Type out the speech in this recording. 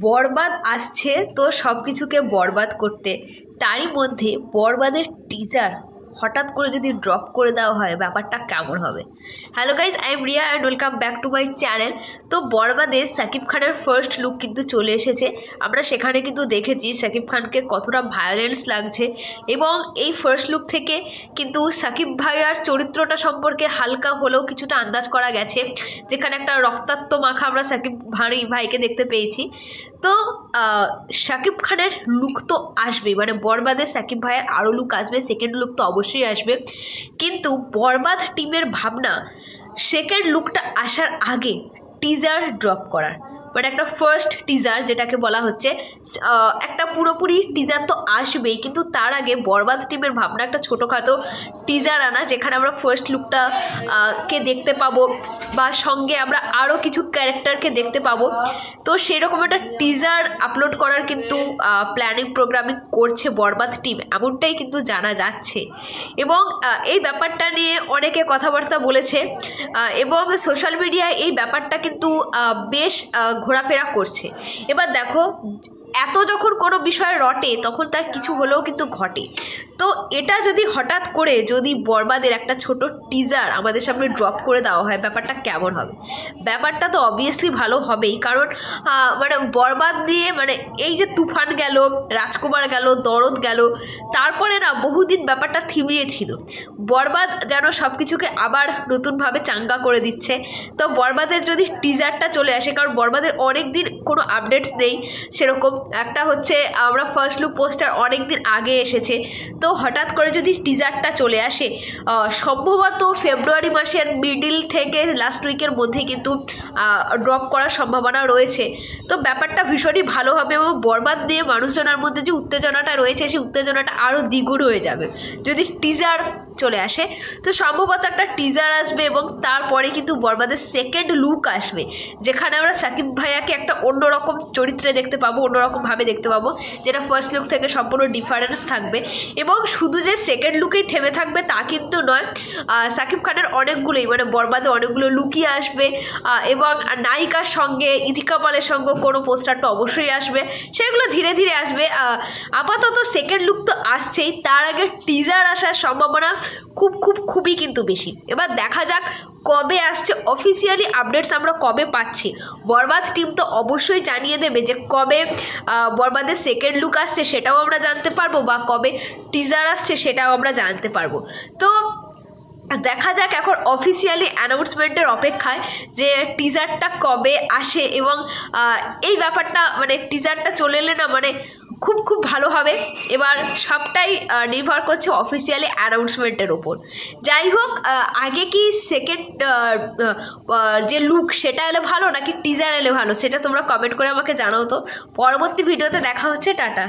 বরবাদ আসছে তো সব কিছুকে বরবাদ করতে, তারই মধ্যে বরবাদের টিজার হঠাৎ করে যদি ড্রপ করে দেওয়া হয় ব্যাপারটা কেমন হবে। Hello guys, I am Riya and welcome back to my channel. তো বরবাদে শাকিব খানের ফার্স্ট লুক কিন্তু চলে এসেছে। আমরা সেখানে কিন্তু দেখেছি শাকিব খানকে কতটা ভায়োলেন্স লাগছে, এবং এই ফার্স্ট লুক থেকে কিন্তু শাকিব ভাইয়ার চরিত্রটা সম্পর্কে হালকা হলেও কিছুটা আন্দাজ করা গেছে, যেখানে একটা রক্তাক্ত মাখা আমরা শাকিব ভাইকে দেখতে পেয়েছি। তো শাকিব খানের লুক তো আসবে, মানে বরবাদে শাকিব ভাইয়ের আরও লুক আসবে, সেকেন্ড লুক তো অবশ্যই আসবে। কিন্তু বরবাদ টিমের ভাবনা সেকেন্ড লুকটা আসার আগে টিজার ড্রপ করার, মানে একটা ফার্স্ট টিজার যেটাকে বলা হচ্ছে, একটা পুরোপুরি টিজার তো আসবেই, কিন্তু তার আগে বরবাদ টিমের ভাবনা একটা ছোটোখাটো টিজার আনা, যেখানে আমরা ফার্স্ট লুকটা কে দেখতে পাবো, বা সঙ্গে আমরা আরও কিছু ক্যারেক্টারকে দেখতে পাবো। তো সেরকম একটা টিজার আপলোড করার কিন্তু প্ল্যানিং প্রোগ্রামিং করছে বরবাদ টিম, এমনটাই কিন্তু জানা যাচ্ছে। এবং এই ব্যাপারটা নিয়ে অনেকে কথাবার্তা বলেছে, এবং সোশ্যাল মিডিয়ায় এই ব্যাপারটা কিন্তু বেশ ঘোরাফেরা করছে। এবার দেখো, এত যখন কোনো বিষয় রটে তখন তার কিছু হলেও কিন্তু ঘটে। তো এটা যদি হঠাৎ করে যদি বরবাদের একটা ছোট টিজার আমাদের সামনে ড্রপ করে দেওয়া হয়, ব্যাপারটা কেমন হবে? ব্যাপারটা তো অবভিয়াসলি ভালো হবেই, কারণ মানে বরবাদ দিয়ে, মানে এই যে তুফান গেল, রাজকুমার গেল, দরদ গেল, তারপরে না বহুদিন ব্যাপারটা থিমিয়েছিল। বরবাদ যেন সব কিছুকে আবার নতুনভাবে চাঙ্গা করে দিচ্ছে। তো বরবাদের যদি টিজারটা চলে আসে, কারণ বরবাদের অনেক দিন কোনো আপডেটস নেই সেরকম, একটা হচ্ছে আমরা ফার্স্ট লুক পোস্টার অনেক দিন আগে এসেছে, তো হঠাৎ করে যদি টিজারটা চলে আসে, সম্ভবত ফেব্রুয়ারি মাসের মিডিল থেকে লাস্ট উইকের মধ্যে কিন্তু ড্রপ করার সম্ভাবনা রয়েছে। তো ব্যাপারটা ভীষণই ভালো হবে, এবং বরবাদ নিয়ে মানুষজনের মধ্যে যে উত্তেজনাটা রয়েছে সেই উত্তেজনাটা আরও দ্বিগুণ হয়ে যাবে যদি টিজার চলে আসে। তো সম্ভবত একটা টিজার আসবে, এবং তারপরে কিন্তু বরবাদের সেকেন্ড লুক আসবে, যেখানে আমরা শাকিব ভাইয়াকে একটা অন্যরকম চরিত্রে দেখতে পাবো, অন্যরকমভাবে দেখতে পাবো, যেটা ফার্স্ট লুক থেকে সম্পূর্ণ ডিফারেন্স থাকবে। এবং শুধু যে সেকেন্ড লুকেই থেমে থাকবে তা কিন্তু নয়, শাকিব খানের অনেকগুলোই, মানে বরবাদে অনেকগুলো লুকই আসবে, এবং নায়িকার সঙ্গে ইথিকা পালের সঙ্গে কোনো পোস্টারটা অবশ্যই আসবে, সেগুলো ধীরে ধীরে আসবে। আপাতত সেকেন্ড লুক তো আসছেই, তার আগে টিজার আসার সম্ভাবনা খুবই কিন্তু বেশি। এবার দেখা যাক কবে আসছে অফিসিয়ালি আপডেটস, আমরা কবে পাচ্ছি। বরবাদ টিম তো অবশ্যই জানিয়ে দেবে যে কবে বরবাদের সেকেন্ড লুক আসছে, সেটাও আমরা জানতে পারবো, বা কবে টিজার আসছে সেটাও আমরা জানতে পারবো। তো দেখা যাক এখন অফিসিয়ালি অ্যানাউন্সমেন্টের অপেক্ষায় যে টিজারটা কবে আসে, এবং এই ব্যাপারটা, মানে টিজারটা চলে এলে না, মানে খুব ভালো হবে। এবার সবটাই নির্ভর করছে অফিসিয়ালি অ্যানাউন্সমেন্টের ওপর। যাই হোক, আগে কি সেকেন্ড যে লুক সেটা এলে ভালো নাকি টিজার এলে ভালো, সেটা তোমরা কমেন্ট করে আমাকে জানাও। তো পরবর্তী ভিডিওতে দেখা হচ্ছে, টাটা।